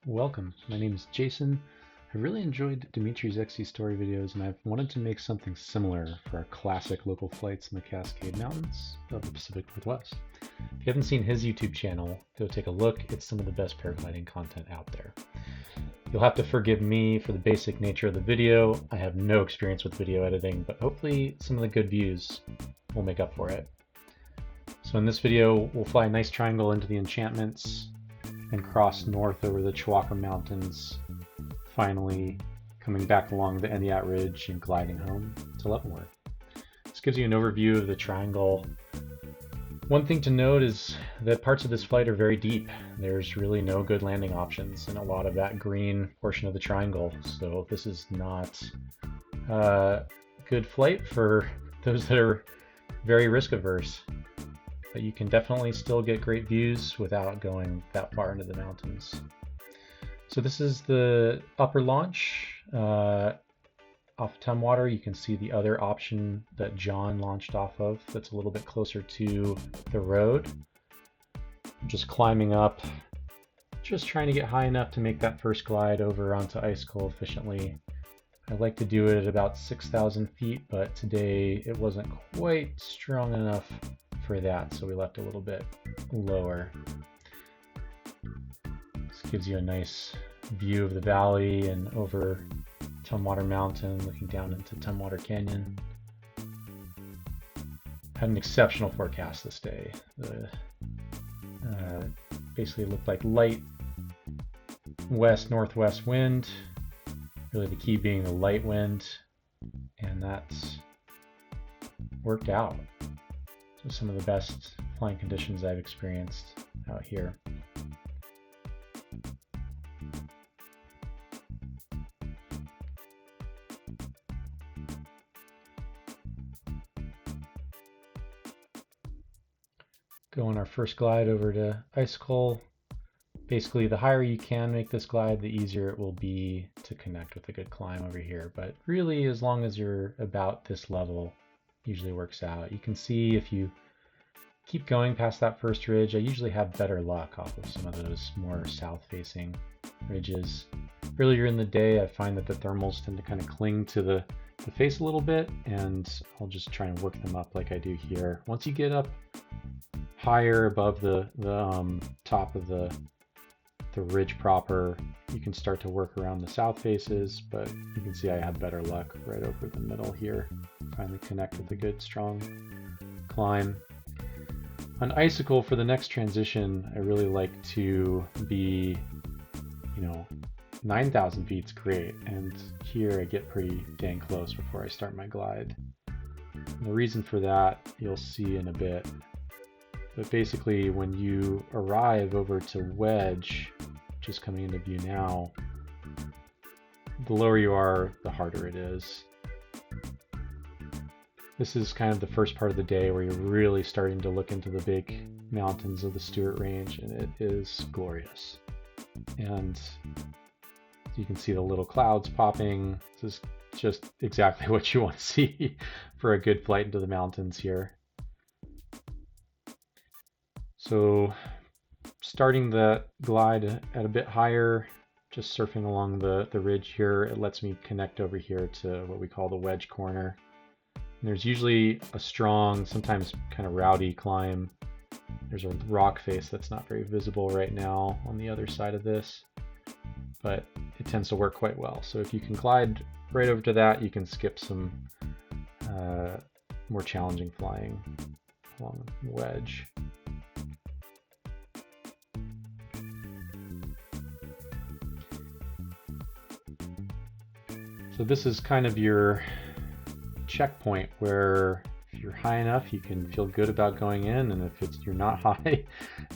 Welcome, my name is Jason. I really enjoyed Dimitri's XC story videos and I've wanted to make something similar for our classic local flights in the Cascade Mountains of the Pacific Northwest. If you haven't seen his YouTube channel, go take a look. It's some of the best paragliding content out there. You'll have to forgive me for the basic nature of the video. I have no experience with video editing, but hopefully some of the good views will make up for it. So in this video, we'll fly a nice triangle into the Enchantments and cross north over the Chiwaukum Mountains, finally coming back along the Entiat Ridge and gliding home to Leavenworth. This gives you an overview of the triangle. One thing to note is that parts of this flight are very deep. There's really no good landing options in a lot of that green portion of the triangle, so this is not a good flight for those that are very risk averse. But you can definitely still get great views without going that far into the mountains. So this is the upper launch off Tumwater. You can see the other option that John launched off of that's a little bit closer to the road. I'm just climbing up, just trying to get high enough to make that first glide over onto Icicle efficiently. I like to do it at about 6,000 feet, but today it wasn't quite strong enough for that, so we left a little bit lower. This gives you a nice view of the valley and over Tumwater Mountain, looking down into Tumwater Canyon. Had an exceptional forecast this day. Basically looked like light west-northwest wind, really the key being the light wind, and that's worked out. So some of the best flying conditions I've experienced out here. Go on our first glide over to Icicle. Basically, the higher you can make this glide, the easier it will be to connect with a good climb over here. But really, as long as you're about this level, usually works out. You can see if you keep going past that first ridge, I usually have better luck off of some of those more south-facing ridges. Earlier in the day, I find that the thermals tend to kind of cling to the face a little bit, and I'll just try and work them up like I do here. Once you get up higher above the top of the ridge proper, you can start to work around the south faces, but you can see I have better luck right over the middle here. Finally connect with a good strong climb. On Icicle, for the next transition, I really like to be, 9,000 feet's great, and here I get pretty dang close before I start my glide. And the reason for that you'll see in a bit, but basically when you arrive over to Wedge, just coming into view now, the lower you are, the harder it is. This is kind of the first part of the day where you're really starting to look into the big mountains of the Stuart Range, and it is glorious. And you can see the little clouds popping. This is just exactly what you want to see for a good flight into the mountains here. So starting the glide at a bit higher, just surfing along the ridge here, it lets me connect over here to what we call the wedge corner. And there's usually a strong, sometimes kind of rowdy climb. There's a rock face that's not very visible right now on the other side of this, but it tends to work quite well. So if you can glide right over to that, you can skip some more challenging flying along the wedge. So this is kind of your checkpoint where if you're high enough, you can feel good about going in, and if you're not high,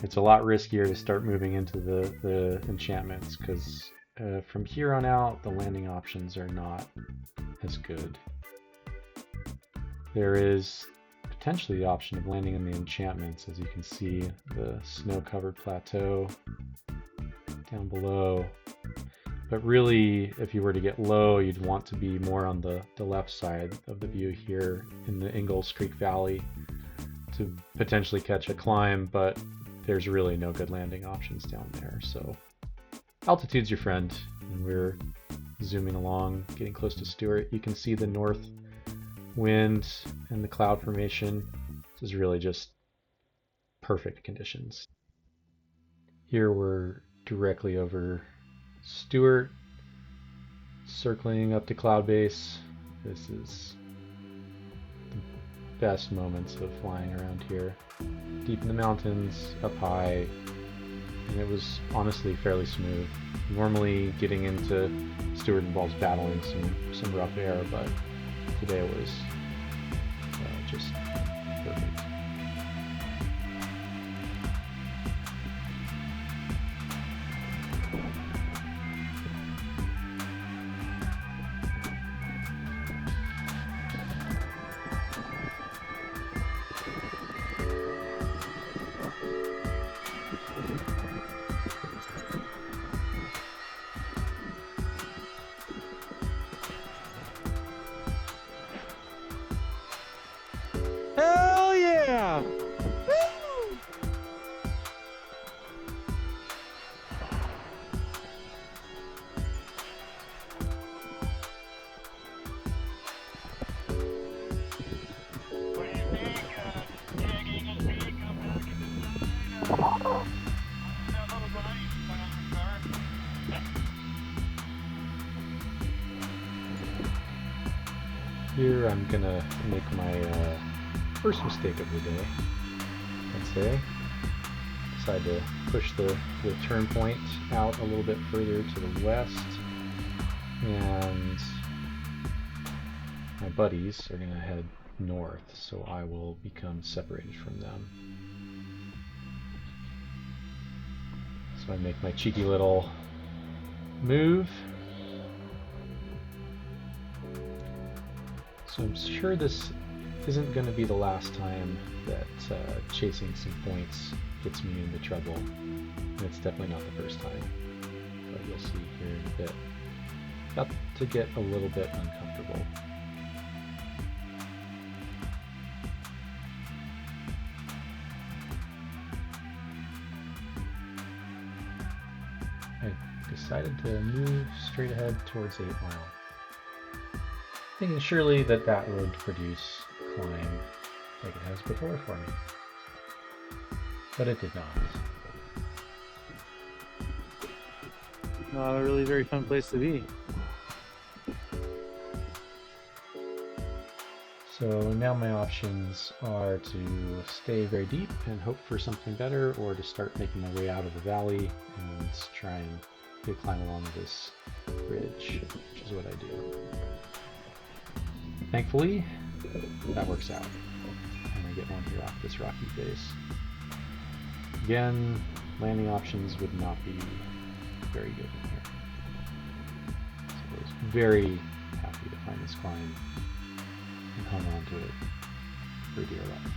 it's a lot riskier to start moving into the Enchantments, because from here on out, the landing options are not as good. There is potentially the option of landing in the Enchantments, as you can see the snow-covered plateau down below. But really, if you were to get low, you'd want to be more on the left side of the view here in the Ingalls Creek Valley to potentially catch a climb, but there's really no good landing options down there. So altitude's your friend, and we're zooming along, getting close to Stuart. You can see the north wind and the cloud formation. This is really just perfect conditions. Here we're directly over Stuart, circling up to cloud base. This is the best moments of flying around here. Deep in the mountains, up high, and it was honestly fairly smooth. Normally getting into Stuart involves battling some rough air, but today it was just perfect. Hell yeah! Here I'm gonna make my first mistake of the day, I'd say. Decide to push the turn point out a little bit further to the west, and my buddies are gonna head north, so I will become separated from them. So I make my cheeky little move. So I'm sure this isn't going to be the last time that chasing some points gets me into trouble. And it's definitely not the first time. But you'll see here in a bit. About to get a little bit uncomfortable. I decided to move straight ahead towards 8 Mile. Thinking surely that would produce a climb like it has before for me. But it did not. Not a really very fun place to be. So now my options are to stay very deep and hope for something better, or to start making my way out of the valley and try and climb along this ridge, which is what I do. Thankfully, that works out, and I get one here off this rocky face. Again, landing options would not be very good in here. So I was very happy to find this climb and hung on to it for dear life.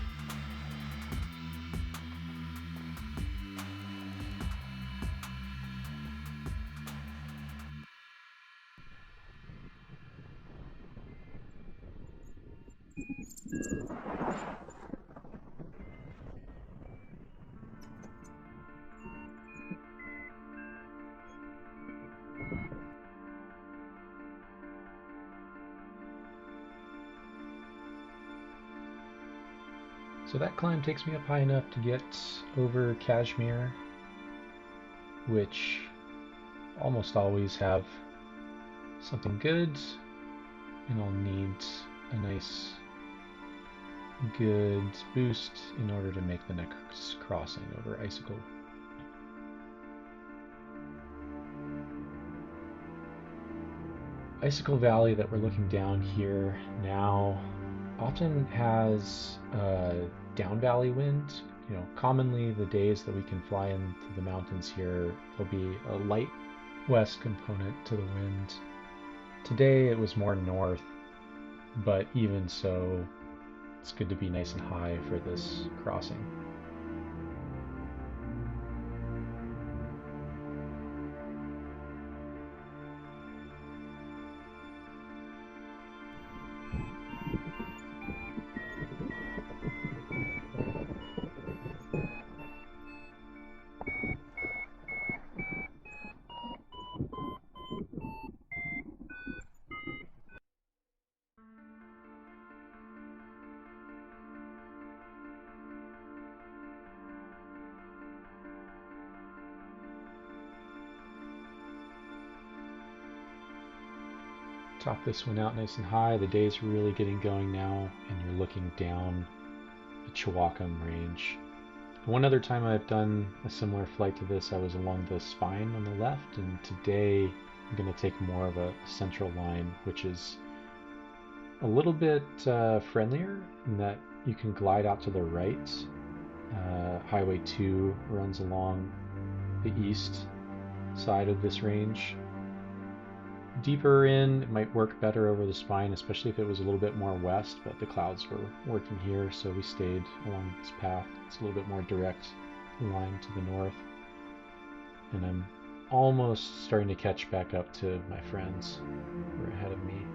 So that climb takes me up high enough to get over Kashmir, which almost always have something good, and I'll need a nice good boost in order to make the next crossing over Icicle. Icicle Valley that we're looking down here now often has down valley wind. You know, commonly the days that we can fly into the mountains here, there'll be a light west component to the wind. Today it was more north, but even so, it's good to be nice and high for this crossing. Top this one out nice and high. The day's really getting going now, and you're looking down the Chiwaukum range. One other time I've done a similar flight to this, I was along the spine on the left, and today I'm going to take more of a central line, which is a little bit friendlier in that you can glide out to the right. Highway 2 runs along the east side of this range. Deeper in, it might work better over the spine, especially if it was a little bit more west, but the clouds were working here, so we stayed along this path. It's a little bit more direct line to the north. And I'm almost starting to catch back up to my friends who are ahead of me.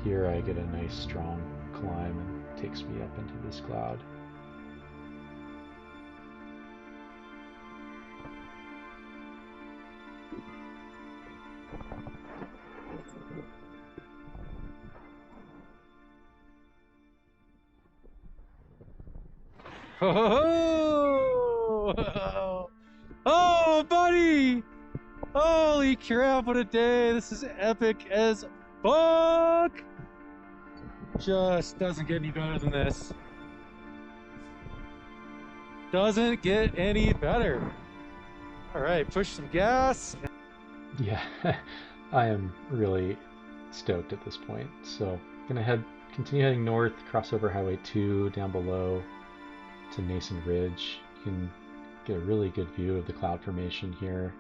Here I get a nice strong climb and it takes me up into this cloud. Oh, oh, buddy! Holy crap, what a day! This is epic as fuck! Just doesn't get any better than this. Doesn't get any better. Alright, push some gas. Yeah, I am really stoked at this point. So I'm gonna continue heading north, cross over Highway 2 down below to Nason Ridge. You can get a really good view of the cloud formation here.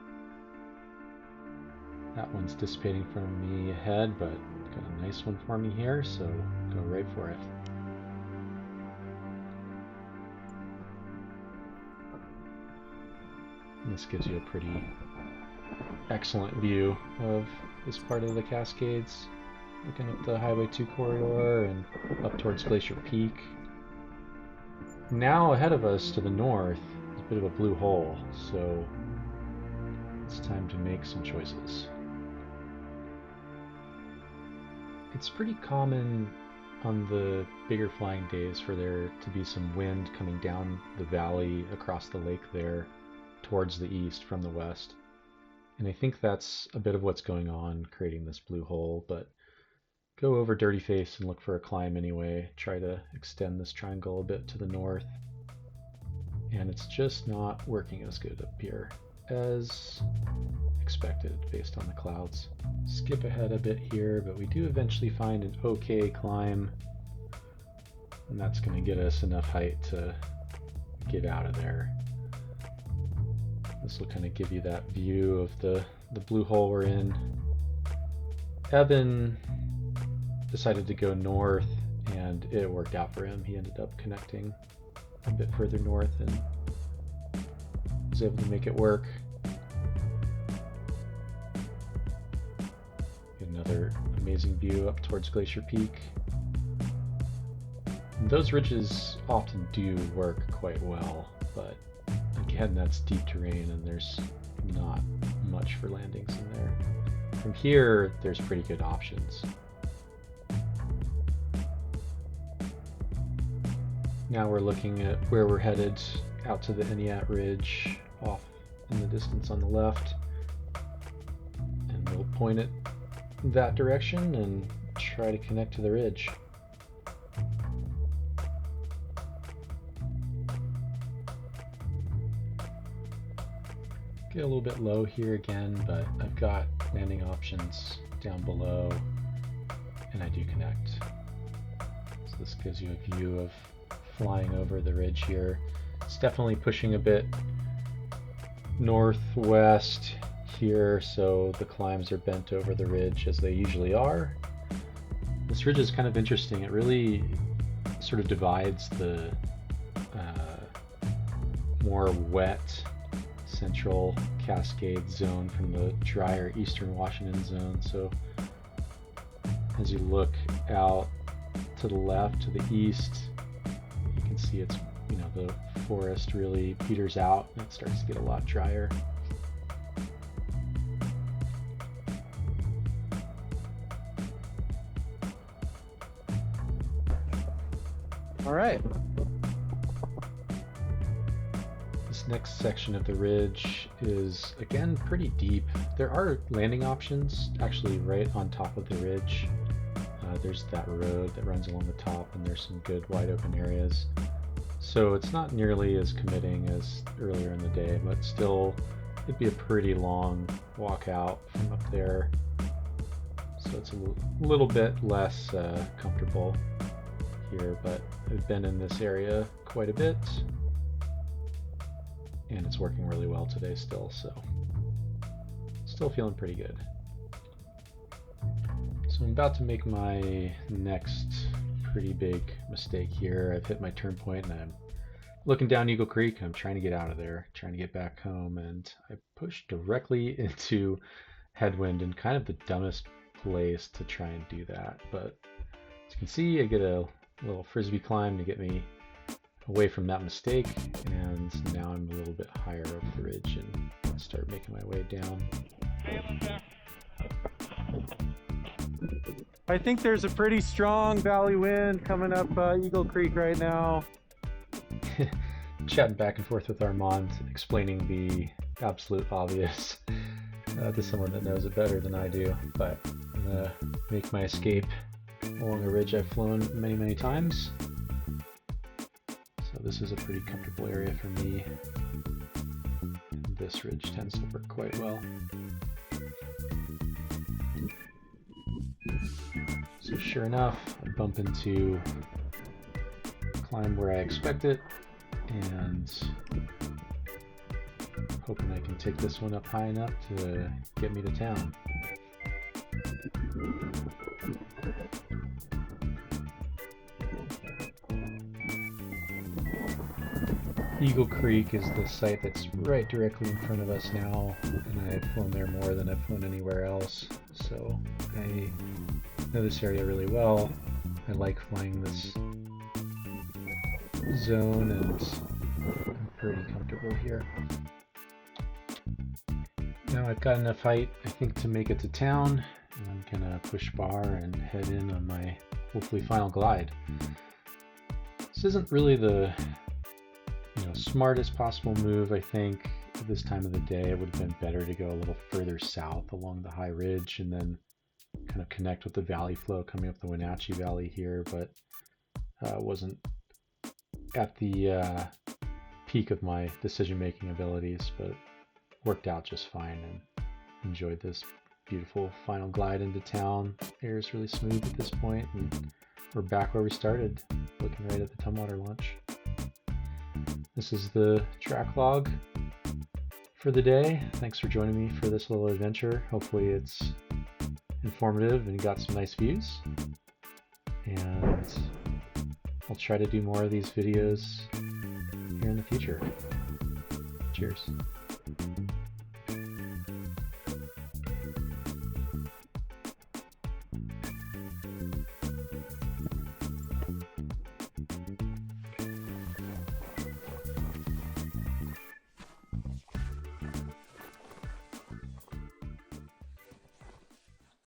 That one's dissipating from me ahead, but got a nice one for me here, so go right for it. And this gives you a pretty excellent view of this part of the Cascades. Looking at the Highway 2 corridor and up towards Glacier Peak. Now ahead of us to the north is a bit of a blue hole, so it's time to make some choices. It's pretty common on the bigger flying days for there to be some wind coming down the valley across the lake there towards the east from the west. And I think that's a bit of what's going on creating this blue hole, but go over Dirty Face and look for a climb anyway. Try to extend this triangle a bit to the north. And it's just not working as good up here as expected based on the clouds. Skip ahead a bit here, but we do eventually find an okay climb. And that's going to get us enough height to get out of there. This will kind of give you that view of the blue hole we're in. Evan decided to go north, and it worked out for him. He ended up connecting a bit further north and was able to make it work. Get another amazing view up towards Glacier Peak. And those ridges often do work quite well, but again, that's deep terrain and there's not much for landings in there. From here, there's pretty good options. Now we're looking at where we're headed, out to the Entiat Ridge, off in the distance on the left. And we'll point it that direction and try to connect to the ridge. Get a little bit low here again, but I've got landing options down below, and I do connect. So this gives you a view of flying over the ridge here. It's definitely pushing a bit northwest here, so the climbs are bent over the ridge as they usually are. This ridge is kind of interesting. It really sort of divides the more wet central Cascade zone from the drier eastern Washington zone. So as you look out to the left, to the east, you can see it's, the forest really peters out and it starts to get a lot drier. All right. This This next section of the ridge is, again, pretty deep. There are landing options actually right on top of the ridge. There's that road that runs along the top, and there's some good wide open areas. So it's not nearly as committing as earlier in the day, but still it'd be a pretty long walk out from up there. So it's a little bit less comfortable here, but I've been in this area quite a bit, and it's working really well today still, so still feeling pretty good. So I'm about to make my next pretty big mistake here. I've hit my turn point and I'm looking down Eagle Creek. I'm trying to get out of there, trying to get back home, and I pushed directly into headwind in kind of the dumbest place to try and do that. But as you can see, I get a little frisbee climb to get me away from that mistake, and now I'm a little bit higher up the ridge and start making my way down. I think there's a pretty strong valley wind coming up Eagle Creek right now. Chatting back and forth with Armand, explaining the absolute obvious to someone that knows it better than I do, but I'm gonna make my escape along a ridge I've flown many, many times. So this is a pretty comfortable area for me. This ridge tends to work quite well. So sure enough, I bump into climb where I expect it, and hoping I can take this one up high enough to get me to town. Eagle Creek is the site that's right directly in front of us now, and I've flown there more than I've flown anywhere else, so I know this area really well. I like flying this zone, and I'm pretty comfortable here. Now I've got enough height, I think, to make it to town, and I'm gonna push bar and head in on my hopefully final glide. This isn't really the smartest possible move, I think. At this time of the day, it would have been better to go a little further south along the high ridge and then kind of connect with the valley flow coming up the Wenatchee Valley here, but wasn't at the peak of my decision-making abilities, but worked out just fine, and enjoyed this beautiful final glide into town. Air is really smooth at this point, and we're back where we started, looking right at the Tumwater launch. This is the track log for the day. Thanks for joining me for this little adventure. Hopefully it's informative and you got some nice views. And I'll try to do more of these videos here in the future. Cheers.